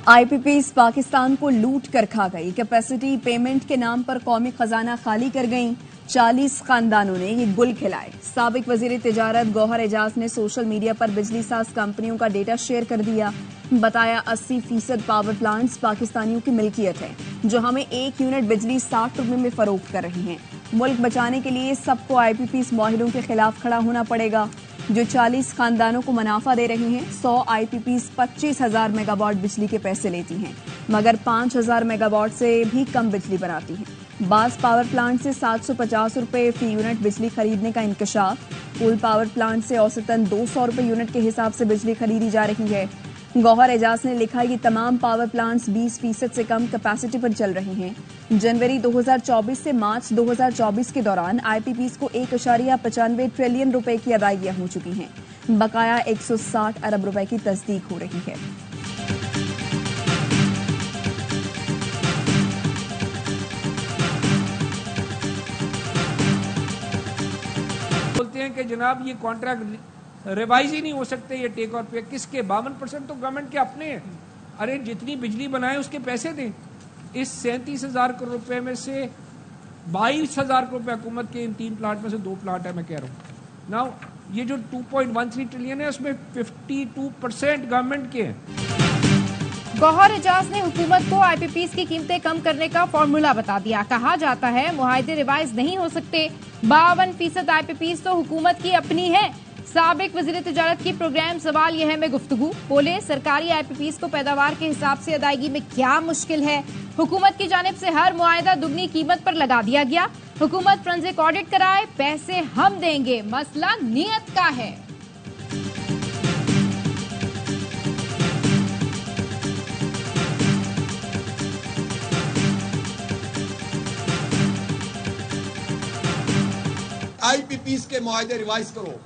IPPS Pakistan को लूट कर खा गई। कैपेसिटी पेमेंट के नाम पर कौमी खजाना खाली कर गईं। 40 खानदानों ने ये गुल खिलाए। साबिक वजीर तिजारत गौहर एजाज ने सोशल मीडिया पर बिजली साज कंपनियों का डेटा शेयर कर दिया। बताया 80% पावर प्लांट्स पाकिस्तानियों की मिल्कियत है, जो हमें 1 यूनिट बिजली 60 रुपए में फरोख्त कर रहे हैं। मुल्क बचाने के लिए सबको आईपीपीएस माहिरों के खिलाफ खड़ा होना पड़ेगा, जो 40 खानदानों को मुनाफा दे रहे हैं। 100 आईपीपीएस 25,000 मेगावाट बिजली के पैसे लेती हैं, मगर 5,000 मेगावाट से भी कम बिजली बनाती हैं। बास पावर प्लांट से 750 रुपए फी यूनिट बिजली खरीदने का इंकशाफ। पूल पावर प्लांट से औसतन 200 रुपए यूनिट के हिसाब से बिजली खरीदी जा रही है। गौहर एजाज ने लिखा कि तमाम पावर प्लांट्स 20% से कम कैपेसिटी पर चल रहे हैं। जनवरी 2024 से मार्च 2024 के दौरान आईपीपीएस को 1.95 ट्रिलियन रुपए की अदायगियां हो चुकी हैं। बकाया 160 अरब रुपए की तस्दीक हो रही है। बोलते हैं कि जनाब ये कॉन्ट्रैक्ट रिवाइज ही नहीं हो सकते, ये टेक और पे। किसके? 52% तो गवर्नमेंट के अपने हैं। अरे जितनी बिजली बनाए उसके पैसे दें। इस 37,000 करोड़ रुपए में से 22,000 करोड़ रुपए हुकूमत के इन 3 प्लांट में से 2 प्लांट है, मैं कह रहा हूँ ना। ये जो 2.13 ट्रिलियन है उसमें 52% गवर्नमेंट के हैं। गौहर एजाज ने हुकूमत को आईपीपीएस की कीमतें कम करने का फॉर्मूला बता दिया। कहा जाता है मुआहदे रिवाइज नहीं हो सकते। 52% आईपीपीएस तो हुकूमत की अपनी है। साबिक वजीर तिजारत की प्रोग्राम सवाल यह है में गुफ्तगू। बोले सरकारी आईपीपीएस को पैदावार के हिसाब से अदायगी में क्या मुश्किल है। हुकूमत की जानिब से हर मुआहदा दुगनी कीमत पर लगा दिया गया। हुकूमत फोरेंसिक ऑडिट कराए, पैसे हम देंगे, मसला नीयत का है। आईपीपीएस के मुआहदे रिवाइज करो।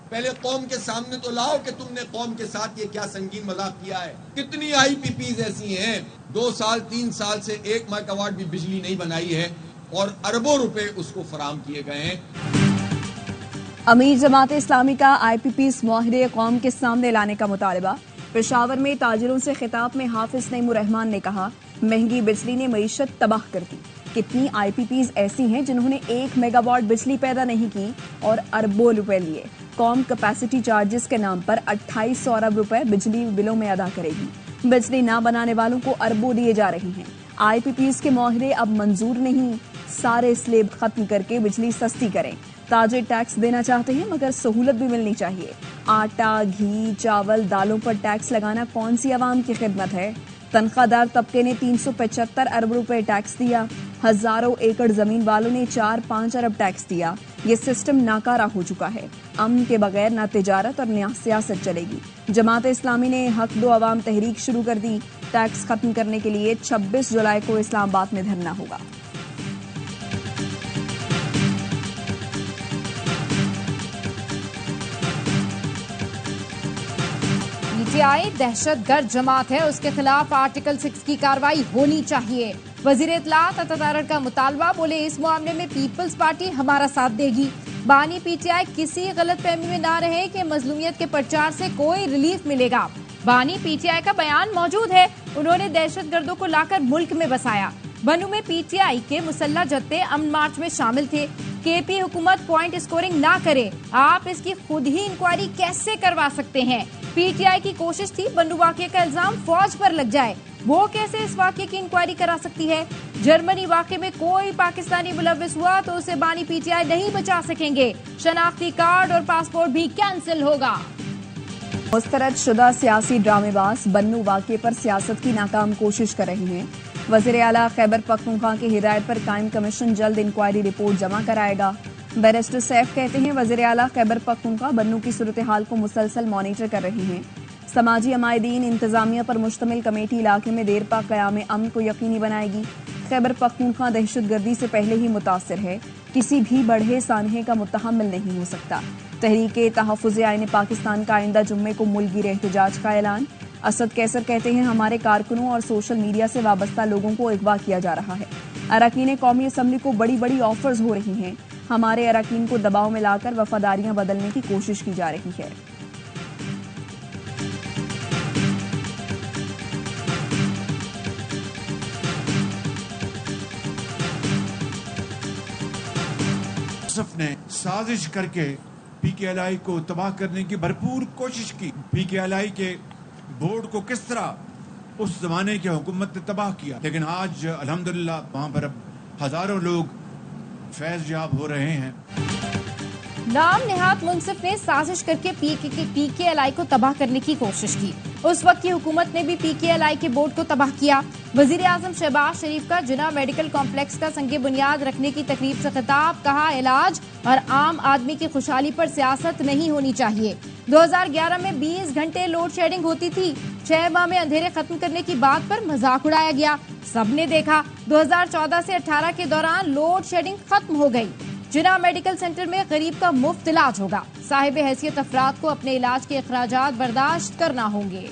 पहले कौम के सामने तो लाओ कि तुमने कौम के साथ ये क्या संगीन मजाक किया है। कितनी आईपीपीज ऐसी हैं 2 साल 3 साल से 1 मेगावाट भी बिजली नहीं बनाई है और अरबों रुपए उसको फराम किए गए हैं। अमीर जमात इस्लामी का आईपीपीएस मुआहदे कौम के सामने लाने का मुतालबा। पेशावर में ताजिरों से खिताब में हाफिज नईमुर रहमान ने कहा, महंगी बिजली ने मईशत तबाह कर दी। कितनी आईपीपीज ऐसी हैं जिन्होंने 1 मेगावाट बिजली पैदा नहीं की और अरबों रुपए लिए। कौम कैपेसिटी चार्जेस के नाम पर 2800 अरब रुपए बिजली बिलों में अदा करेगी। बिजली ना बनाने वालों को अरबों दिए जा रहे हैं। आईपीपीएस के मुआहदे अब मंजूर नहीं। सारे स्लेब खत्म करके बिजली सस्ती करें। ताजिर टैक्स देना चाहते हैं मगर सहूलत भी मिलनी चाहिए। आटा, घी, चावल, दालों पर टैक्स लगाना कौन सी आवाम की खिदमत है। तनख्वाहदार तबके ने 375 अरब रुपए टैक्स दिया। हजारों एकड़ जमीन वालों ने 4-5 अरब टैक्स दिया। ये सिस्टम नाकारा हो चुका है। अमन के बगैर न तिजारत और न सियासत चलेगी। जमात इस्लामी ने हक दो अवाम तहरीक शुरू कर दी। टैक्स खत्म करने के लिए 26 जुलाई को इस्लामाबाद में धरना होगा। पीटीआई दहशतगर्द जमात है, उसके खिलाफ आर्टिकल 6 की कार्रवाई होनी चाहिए। वजीर इत्तलात अतातारड़ का मुतालबा। बोले इस मामले में पीपल्स पार्टी हमारा साथ देगी। बानी पीटीआई किसी गलत फहमी में ना रहे कि मजलूमियत के प्रचार से कोई रिलीफ मिलेगा। बानी पीटीआई का बयान मौजूद है। उन्होंने दहशतगर्दों को लाकर मुल्क में बसाया। बनू में पीटीआई के मुसल्ला जत्थे अमन मार्च में शामिल थे। केपी हुकूमत पॉइंट स्कोरिंग ना करे, आप इसकी खुद ही इंक्वायरी कैसे करवा सकते हैं। पीटीआई की कोशिश थी बनू वाकये का इल्जाम फौज पर लग जाए, वो कैसे इस वाकये की इंक्वायरी करा सकती है। जर्मनी वाकये में कोई पाकिस्तानी मुलव्विस हुआ तो उसे बानी पीटीआई नहीं बचा सकेंगे। शनाख्ती कार्ड और पासपोर्ट भी कैंसिल होगा। मुस्तरद शुदा सियासी ड्रामेबाज बन्नू वाकये पर सियासत की नाकाम कोशिश कर रहे हैं। वजीर आला खैबर पख्तूनख्वा की हिदायत पर कायम कमीशन जल्द इंक्वायरी रिपोर्ट जमा कराएगा। बैरिस्टर सैफ कहते हैं वजीर आला खैबर पख्तूनख्वा बन्नू की सूरत हाल को मुसलसल मॉनिटर कर रहे हैं। समाजी अमायदीन इंतजामिया पर मुश्तमिल कमेटी इलाके में देर पा क़याम अमन को यकीनी बनाएगी। खैबर पख्तूनख्वा दहशतगर्दी से पहले ही मुतासिर है, किसी भी बढ़े सानहे का मुतहम्मिल नहीं हो सकता। तहरीके तहफ़्फ़ुज़े आईने पाकिस्तान का आइंदा जुम्मे को मुल्क एहतजाज का ऐलान। असद कैसर कहते हैं हमारे कारकुनों और सोशल मीडिया से वाबस्ता लोगों को अगवा किया जा रहा है। अरकान कौमी असम्बली को बड़ी बड़ी ऑफर्स हो रही हैं। हमारे अरकान को दबाव में लाकर वफादारियां बदलने की कोशिश की जा रही है। मुंसफ ने साजिश करके PKLI को तबाह करने की भरपूर कोशिश की। PKLI के बोर्ड को किस तरह उस जमाने की हुकूमत ने तबाह किया, लेकिन आज अल्हम्दुलिल्लाह वहां पर अब हजारों लोग फैज याब हो रहे हैं। नाम नेहात मुंसिफ ने साजिश करके PKLI को तबाह करने की कोशिश की। उस वक्त की हुकूमत ने भी PKLI के बोर्ड को तबाह किया। वजीर आजम शहबाज शरीफ का जिना मेडिकल कॉम्प्लेक्स का संगे बुनियाद रखने की तकरीब से खिताब, कहा इलाज और आम आदमी की खुशहाली पर सियासत नहीं होनी चाहिए। 2011 में 20 घंटे लोड शेडिंग होती थी। 6 माह में अंधेरे खत्म करने की बात पर मजाक उड़ाया गया। सबने देखा 2014 से 18 के दौरान लोड शेडिंग खत्म हो गई। जिना मेडिकल सेंटर में गरीब का मुफ्त इलाज होगा। साहिब हैसियत अफराद को अपने इलाज के अखराजात बर्दाश्त करना होंगे।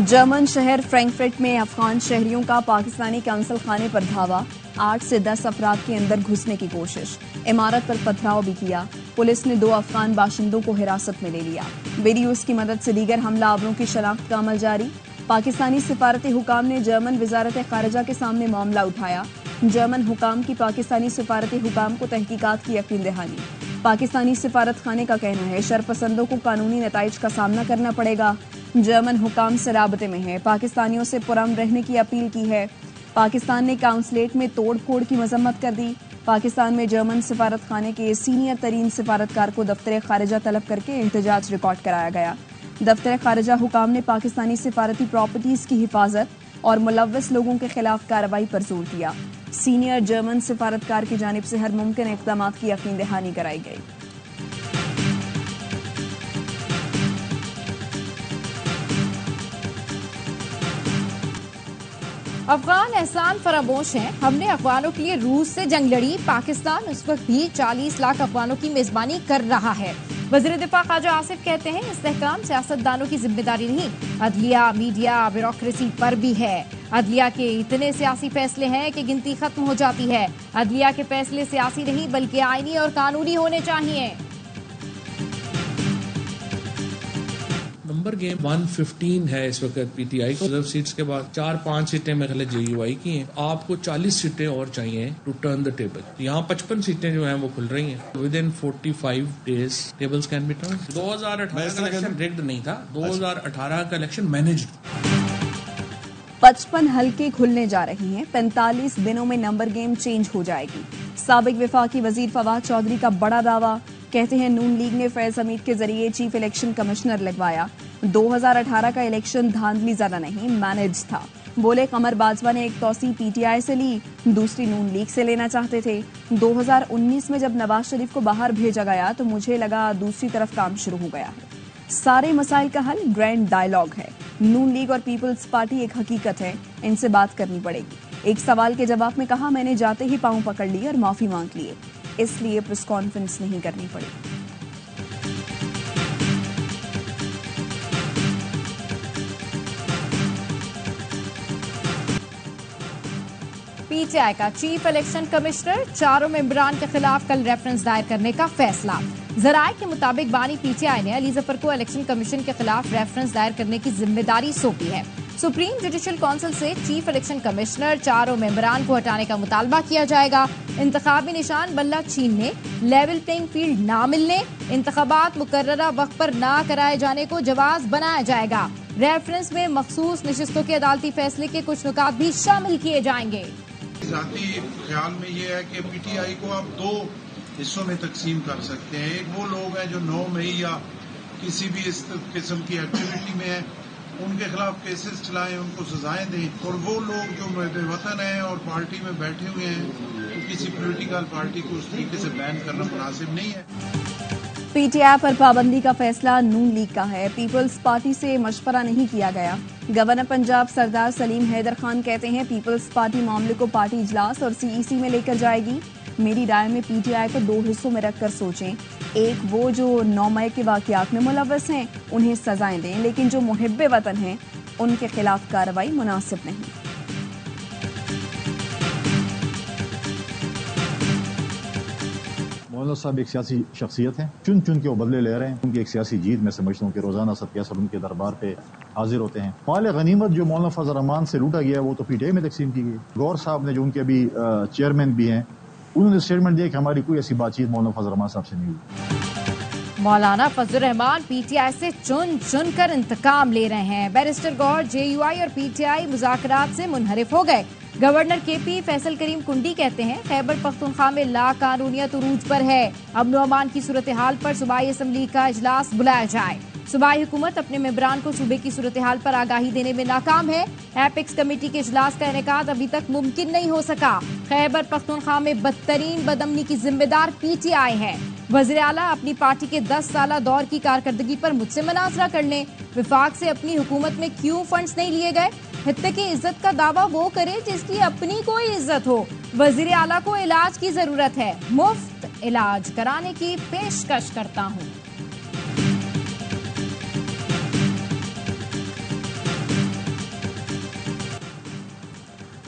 जर्मन शहर फ्रैंकफर्ट में अफगान शहरियों का पाकिस्तानी काउंसिल खाने पर धावा। 8 से 10 अफराद के अंदर घुसने की कोशिश। इमारत पर पथराव भी किया। पुलिस ने 2 अफगान बाशिंदों को हिरासत में ले लिया। वीडियोज की मदद से दीगर हमलावरों की शनाख्त का अमल जारी। पाकिस्तानी सिफारती हुकाम ने जर्मन वजारत खारिजा के सामने मामला उठाया। जर्मन हुकाम की पाकिस्तानी सिफारती हुकाम को तहकीकात की यकीन दहानी। पाकिस्तानी सिफारत खाने का कहना है शरपसंदों को कानूनी नताइज का सामना करना पड़ेगा। जर्मन हुकाम से राबते में है, पाकिस्तानियों से पुरअमन रहने की अपील की है। पाकिस्तान ने काउंसलेट में तोड़ फोड़ की मजम्मत कर दी। पाकिस्तान में जर्मन सिफारत खाने के सीनियर तरीन सिफारतकार को दफ्तर खारिजा तलब करके एहतजाज रिकॉर्ड कराया गया। दफ्तर खारिजा हुकाम ने पाकिस्तानी सिफारती प्रॉपर्टीज की हिफाजत और मुलव्वस लोगों के खिलाफ कार्रवाई पर जोर दिया। सीनियर जर्मन सिफारतकार की जानिब से हर मुमकिन इक़दामात की यकीन दहानी कराई गई। अफगान एहसान फरामोश हैं। हमने अफगानों के लिए रूस से जंग लड़ी। पाकिस्तान उस वक्त भी 40 लाख अफगानों की मेजबानी कर रहा है। वज़ीर दिफा ख्वाजा आसिफ कहते हैं इस्तेहकाम सियासतदानों की जिम्मेदारी नहीं, अदलिया, मीडिया, ब्यूरोक्रेसी पर भी है। अदलिया के इतने सियासी फैसले हैं कि गिनती खत्म हो जाती है। अदलिया के फैसले सियासी नहीं बल्कि आईनी और कानूनी होने चाहिए। नंबर गेम 115 है इस वक्त PTI को। रिजर्व सीट्स के बाद 4-5 सीटें मेरे ख्याल JUI की हैं। आपको 40 सीटें और चाहिए टू टर्न द टेबल। यहाँ 55 सीटें जो हैं वो खुल रही हैं। With in 45 days tables can be turn. 2018 का इलेक्शन रिग्ड नहीं था, 2018 का इलेक्शन मैनेज्ड। 55 हल्के खुलने जा रही हैं। 45 दिनों में नंबर गेम चेंज हो जाएगी। साबिक वफाकी वजीर फवाद चौधरी का बड़ा दावा। कहते हैं नून लीग ने फैज हमीद के जरिए चीफ इलेक्शन कमिश्नर लगवाया। 2018 का इलेक्शन धांधली ज्यादा नहीं, मैनेज था। बोले कमर बाजवा ने एक तौसी PTI से ली, दूसरी नून लीग से लेना चाहते थे। 2019 में जब नवाज शरीफ को बाहर भेजा गया तो मुझे लगा दूसरी तरफ काम शुरू हो गया है। सारे मसाइल का हल ग्रैंड डायलॉग है। नून लीग और पीपल्स पार्टी एक हकीकत है, इनसे बात करनी पड़ेगी। एक सवाल के जवाब में कहा मैंने जाते ही पांव पकड़ लिए और माफी मांग लिए, इसलिए प्रेस कॉन्फ्रेंस नहीं करनी पड़ी। PTI का चीफ इलेक्शन कमिश्नर, 4 मेंबरान के खिलाफ कल रेफरेंस दायर करने का फैसला। जराये के मुताबिक बानी PTI ने अली जफर को इलेक्शन कमीशन के खिलाफ रेफरेंस दायर करने की जिम्मेदारी सौंपी है। सुप्रीम जुडिशल काउंसिल से चीफ इलेक्शन कमिश्नर, 4 मेंबरान को हटाने का मुतालबा किया जाएगा। इंतखाबी निशान बल्ला छीनने, लेवल प्लेइंग फील्ड ना मिलने, इंतखाबात मुकर्ररा वक्त पर ना कराए जाने को जवाज बनाया जाएगा। रेफरेंस में मखसूस नशिस्तों के अदालती फैसले के कुछ नुकात भी शामिल किए जाएंगे। जाती ख्याल में ये है कि PTI को आप 2 हिस्सों में तकसीम कर सकते हैं। एक वो लोग हैं जो 9 मई या किसी भी इस किस्म की एक्टिविटी में है, उनके खिलाफ केसेस चलाएं, उनको सजाएं दें। और वो लोग जो वतन हैं और पार्टी में बैठे हुए हैं, तो किसी पॉलिटिकल पार्टी को उस तरीके से बैन करना मुनासिब नहीं है। PTI पर पाबंदी का फैसला नून लीग का है, पीपल्स पार्टी से मशवरा नहीं किया गया। गवर्नर पंजाब सरदार सलीम हैदर खान कहते हैं पीपल्स पार्टी मामले को पार्टी इजलास और CEC में लेकर जाएगी। मेरी राय में PTI को 2 हिस्सों में रखकर सोचें। एक वो जो 9 मई के वाकयात में मुलव्वस हैं, उन्हें सजाएं दें, लेकिन जो मुहिब्बे वतन हैं उनके खिलाफ कार्रवाई मुनासिब नहीं। मौलाना साहब एक सियासी शख्सियत हैं, चुन चुन के वो बदले ले रहे हैं। उनकी एक सियासी जीत मैं समझता हूँ कि रोजाना सबके असर उनके दरबार पे हाजिर होते हैं। माल गनीमत जो मौलाना फजल रहमान से लूटा गया वो तो पीटीआई में तकसीम की गई। गौर साहब ने जो उनके अभी चेयरमैन भी हैं, उन्होंने स्टेटमेंट दिया कि हमारी कोई ऐसी बातचीत मौलाना फजल रहमान साहब से नहीं हुई। मौलाना फजल रहमान पीटीआई से चुन चुन कर इंतकाम ले रहे हैं। बैरिस्टर गौर जेयूआई और पीटीआई मुज़ाकरात से मुनहरिफ हो गए। गवर्नर केपी फैसल करीम कुंडी कहते हैं खैबर पख्तूनख्वा में लाकानूनियत उरूज पर है। अमन व अमान की सूरत हाल पर सूबाई असम्बली का इजलास बुलाया जाए। सूबाई हुकूमत अपने मेंबरान को सूबे की सूरत हाल पर आगाही देने में नाकाम है। एपेक्स कमेटी के इजलास का इनेकाद अभी तक मुमकिन नहीं हो सका। खैबर पख्तूनख्वा में बदतरीन बदअमनी की जिम्मेदार पीटीआई है। वज़ीर आला अपनी पार्टी के 10 साला दौर की कारकर्दगी पर मुझसे मुनाजरा कर लें। विफाक से अपनी हुकूमत में क्यों फंड्स नहीं लिए गए? हित्ते की इज्जत का दावा वो करे जिसकी अपनी कोई इज्जत हो। वज़ीर आला को इलाज की जरूरत है, मुफ्त इलाज कराने की पेशकश करता हूँ।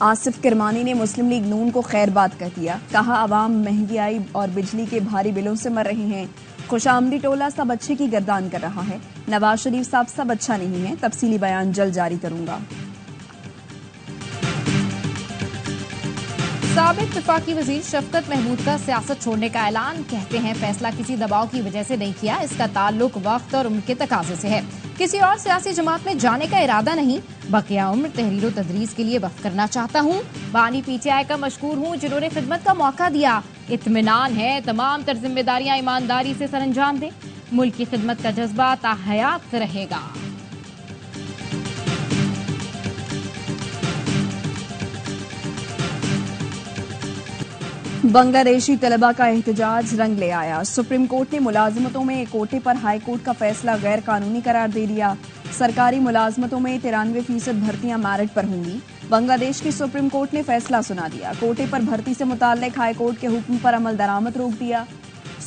आसिफ किरमानी ने मुस्लिम लीग नून को खैरबाद कह दिया। कहा अवाम महंगाई और बिजली के भारी बिलों से मर रहे हैं। खुशामदी टोला सब अच्छे की गर्दान कर रहा है। नवाज शरीफ साहब सब अच्छा नहीं है। तफसीली बयान जल्द जारी करूंगा। साबिक वफाकी वजीर शफकत महमूद का सियासत छोड़ने का ऐलान। कहते हैं फैसला किसी दबाव की वजह से नहीं किया, इसका ताल्लुक वक्त और उम्र के तकाजे से है। किसी और सियासी जमात में जाने का इरादा नहीं, बकिया उम्र तहरीर व तदरीस के लिए वक्फ करना चाहता हूँ। बानी पीटीआई का मशकूर हूँ जिन्होंने खिदमत का मौका दिया। इत्मीनान है तमाम तर जिम्मेदारियां ईमानदारी से सरअंजाम दें। मुल्क की खिदमत का जज्बा ताहयात रहेगा। बांग्लादेशी तलबा का एहतजाज रंग ले आया। सुप्रीम कोर्ट ने मुलाजमतों में कोटे पर हाई कोर्ट का फैसला गैर कानूनी करार दे दिया। सरकारी मुलाजमतों में 93% भर्तियां मेरिट पर होंगी। बांग्लादेश की सुप्रीम कोर्ट ने फैसला सुना दिया। कोटे पर भर्ती से मुताल्लिक हाई कोर्ट के हुक्म पर अमल दरामद रोक दिया।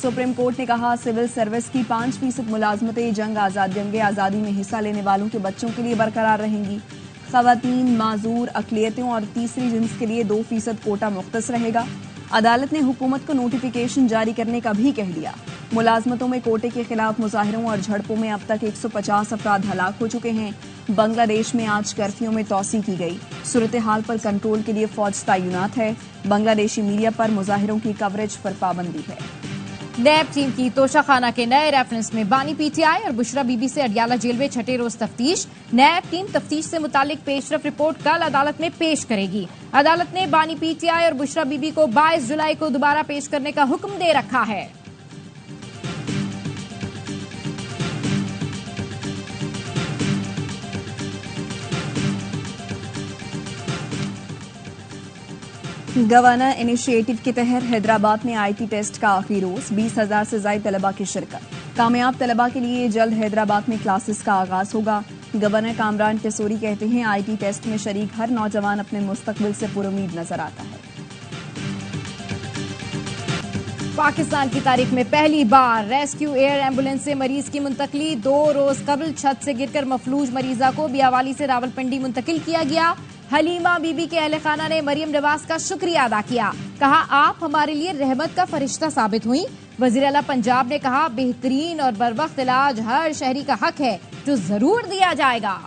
सुप्रीम कोर्ट ने कहा सिविल सर्विस की 5% मुलाजमतें जंग आज़ादी में हिस्सा लेने वालों के बच्चों के लिए बरकरार रहेंगी। खवातीन, माजूर, अकलियतों और तीसरी जिन्स के लिए 2% कोटा मुख्तस रहेगा। अदालत ने हुकूमत को नोटिफिकेशन जारी करने का भी कह दिया। मुलाजमतों में कोटे के खिलाफ मुजाहिरों और झड़पों में अब तक 150 अफराद हलाक हो चुके हैं। बांग्लादेश में आज कर्फ्यू में तोसी की गई। सूरत हाल पर कंट्रोल के लिए फौज तैनात है। बांग्लादेशी मीडिया पर मुजाहिरों की कवरेज पर पाबंदी है। नैब टीम की तोशाखाना के नए रेफरेंस में बानी पीटीआई और बुशरा बीबी से अडियाला जेल में छठे रोज तफ्तीश। नैब टीम तफ्तीश से मुतालिक पेशरफ रिपोर्ट कल अदालत में पेश करेगी। अदालत ने बानी पीटीआई और बुशरा बीबी को 22 जुलाई को दोबारा पेश करने का हुक्म दे रखा है। गवर्नर इनिशिएटिव के तहत हैदराबाद में आईटी टेस्ट का आखिरी रोज 20,000 से ज्यादा तलबा की शिरकत। कामयाब तलबा के लिए जल्द हैदराबाद में क्लासेस का आगाज होगा। गवर्नर कामरान टेसोरी कहते हैं आईटी टेस्ट में शरीक हर नौजवान अपने मुस्तकबिल से पुरुमीद नजर आता है। पाकिस्तान की तारीख में पहली बार रेस्क्यू एयर एम्बुलेंस से मरीज की मुंतकली। 2 रोज कबल छत से गिरकर मफलूज मरीजा को बियावाली से रावलपिंडी मुंतकिल किया गया। हलीमा बीबी के अहले खाना ने मरियम नवाज का शुक्रिया अदा किया। कहा आप हमारे लिए रहमत का फरिश्ता साबित हुई। वजीर आला पंजाब ने कहा बेहतरीन और बरवक्त इलाज हर शहरी का हक है जो जरूर दिया जाएगा।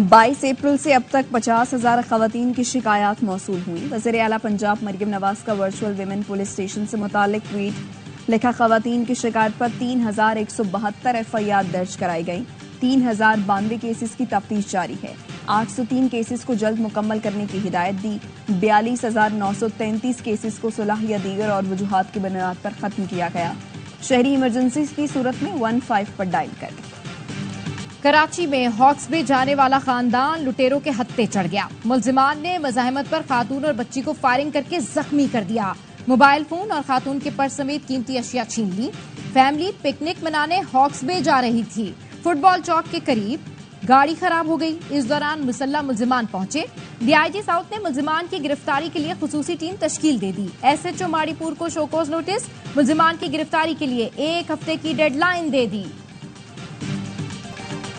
22 अप्रैल से अब तक 50,000 खवातीन की शिकायत मौसूल हुई। वज़ीर आला पंजाब मरियम नवाज का वर्चुअल विमेन पुलिस स्टेशन से मुतालिक ट्वीट लिखा। खवातीन की शिकायत पर 3,172 FIR दर्ज कराई गई। 3,092 केसेस की तफ्तीश जारी है। 803 केसेस को जल्द मुकम्मल करने की हिदायत दी। 42,933 केसेस को सुलह या दीगर और वजूहात की बुनियाद पर खत्म किया गया। शहरी इमरजेंसी की सूरत में 15 पर डायल करें। कराची में हॉक्स बे जाने वाला खानदान लुटेरों के हत्थे चढ़ गया। मुल्जिमान ने मज़ाहमत पर खातून और बच्ची को फायरिंग करके जख्मी कर दिया। मोबाइल फोन और खातून के पर्स समेत कीमती अशिया छीन ली। फैमिली पिकनिक मनाने हॉक्स बे जा रही थी। फुटबॉल चौक के करीब गाड़ी खराब हो गई। इस दौरान मुसल्ला मुल्जिमान पहुंचे। डीआईजी साउथ ने मुल्जिमान की गिरफ्तारी के लिए खुसूसी टीम तश्कील दे दी। SHO माड़ीपुर को शोकोज नोटिस। मुल्जिमान की गिरफ्तारी के लिए 1 हफ्ते की डेडलाइन दे दी।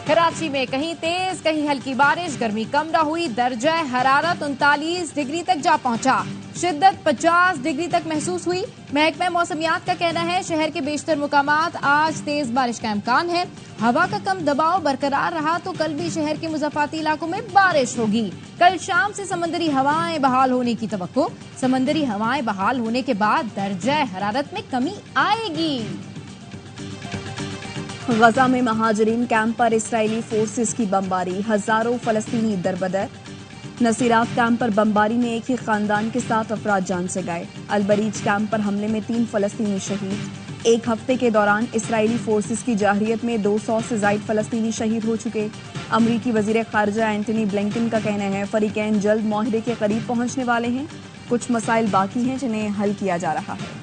कराची में कहीं तेज कहीं हल्की बारिश, गर्मी कम न हुई, दर्जा हरारत 39 डिग्री तक जा पहुंचा। शिद्दत 50 डिग्री तक महसूस हुई। महकमा मौसमियात का कहना है शहर के बेशतर मुकामात आज तेज बारिश का इम्कान है। हवा का कम दबाव बरकरार रहा तो कल भी शहर के मुज़फ़्फ़ाती इलाकों में बारिश होगी। कल शाम से समंदरी हवाएं बहाल होने की तवक्को। समंदरी हवाएं बहाल होने के बाद दर्जा हरारत में कमी आएगी। गजा में महाजरीन कैंप पर इसराइली फोर्सेस की बमबारी, हजारों फलस्तीनी दरबदर। नसीरात कैंप पर बमबारी में एक ही खानदान के 7 अफराद जान से गए। अलबरीज कैंप पर हमले में 3 फलस्तीनी शहीद। एक हफ्ते के दौरान इसराइली फोर्सेस की जाहिरियत में 200 से ज्यादा फलस्तीनी शहीद हो चुके। अमरीकी वजीर खारजा एंटनी ब्लिंकन का कहना है फरीकैन जल्द मुआहदे के करीब पहुंचने वाले हैं। कुछ मसाइल बाकी हैं जिन्हें हल किया जा रहा है।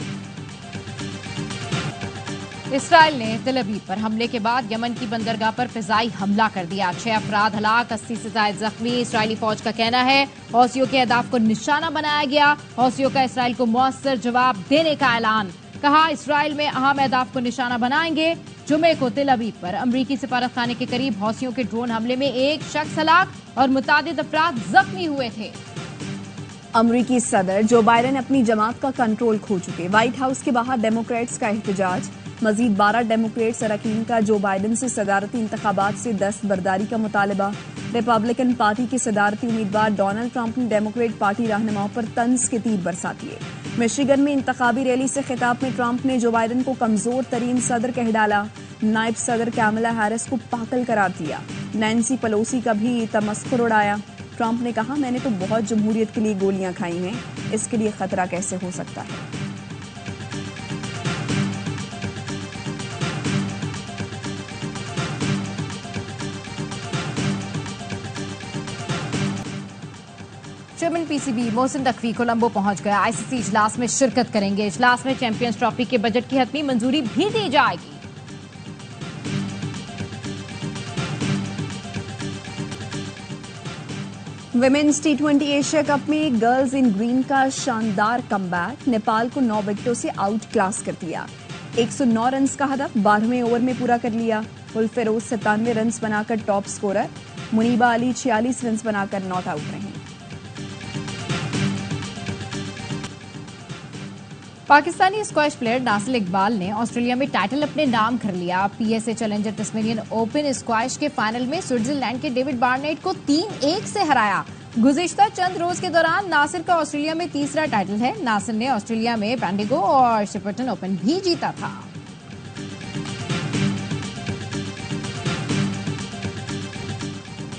इसराइल ने तेल अवीव पर हमले के बाद यमन की बंदरगाह पर फिजाई हमला कर दिया। 6 अफराद हलाक, 80 से ज्यादा जख्मी। इसराइली फौज का कहना है हौसियों के अहदाफ को निशाना बनाया गया। हौसियों का इसराइल को मुअस्सर जवाब देने का ऐलान। कहा इसराइल में अहम अहदाफ को निशाना बनाएंगे। जुमे को तेल अवीव पर अमरीकी सिफारत खाने के करीब हौसियों के ड्रोन हमले में एक शख्स हलाक और मुतादिद अफराद जख्मी हुए थे। अमरीकी सदर जो बाइडेन अपनी जमात का कंट्रोल खो चुके। व्हाइट हाउस के बाहर डेमोक्रेट्स का एहतजाज। मजीद 12 डेमोक्रेट्स अरकान का जो बाइडेन से सदारती इंतखाबात से दस्तबरदारी का मुतालबा। रिपब्लिकन पार्टी के सदारती उम्मीदवार डोनाल्ड ट्रंप ने डेमोक्रेट पार्टी रहनुमाओं पर तंज के तीर बरसा दिए। मिशिगन में इंतखाबी रैली से खिताब में ट्रंप ने जो बाइडेन को कमजोर तरीन सदर कह डाला। नायब सदर कैमला हैरिस को पागल करार दिया। नैन्सी पेलोसी का भी तमस्खुर उड़ाया। ट्रंप ने कहा मैंने तो बहुत जमहूरियत के लिए गोलियां खाई हैं, इसके लिए खतरा कैसे हो सकता है। चेयरमैन पीसीबी मोहसिन नकवी कोलंबो पहुंच गया। आईसीसी इजलास में शिरकत करेंगे। इजलास में चैंपियंस ट्रॉफी के बजट की हतमी मंजूरी भी दी जाएगी। विमेन्स T20 एशिया कप में गर्ल्स इन ग्रीन का शानदार कमबैक। नेपाल को 9 विकेटों से आउट क्लास कर दिया। 109 रन का हदफ 12वें ओवर में पूरा कर लिया। उल्फेरोज 97 रन बनाकर top scorer. Muneeba Ali 46 run बनाकर नॉट आउट रहे। पाकिस्तानी स्क्वैश प्लेयर नासिर इकबाल ने ऑस्ट्रेलिया में टाइटल अपने नाम कर लिया। PSA challenger Tasmanian open squash के फाइनल में स्विट्जरलैंड के डेविड बार्नेट को 3-1 से हराया। गुज़िश्ता चंद रोज के दौरान नासिर का ऑस्ट्रेलिया में तीसरा टाइटल है। नासिर ने ऑस्ट्रेलिया में बेंडिगो और शिपर्टन ओपन भी जीता था।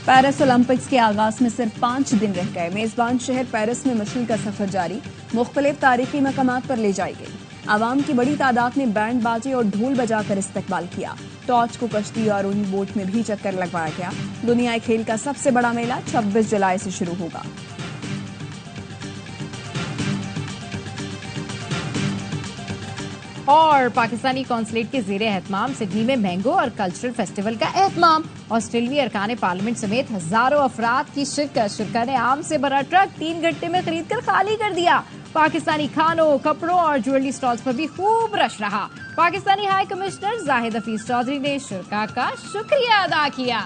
पेरिस ओलंपिक्स के आगाज में सिर्फ 5 दिन रह गए। मेजबान शहर पेरिस में मशल का सफर जारी। मुख्तलिफ तारीखी मकामात पर ले जाई गई। आवाम की बड़ी तादाद ने बैंड बाजे और ढोल बजाकर इस्तकबाल किया। टॉर्च को कश्ती और उन्हीं बोट में भी चक्कर लगवाया गया। दुनिया खेल का सबसे बड़ा मेला 26 जुलाई से शुरू होगा। और पाकिस्तानी कौंसलेट के ज़ेरे एहतमाम सिडनी में मैंगो और कल्चरल फेस्टिवल का एहतमाम। ऑस्ट्रेलियाई अरकान पार्लियामेंट समेत हजारों अफराद की शिरकत ने आम से भरा ट्रक 3 घंटे में खरीद कर खाली कर दिया। पाकिस्तानी खानों, कपड़ों और ज्वेलरी स्टॉल्स पर भी खूब रश रहा। पाकिस्तानी हाई कमिश्नर जाहिद हफीज चौधरी ने शिरका का शुक्रिया अदा किया।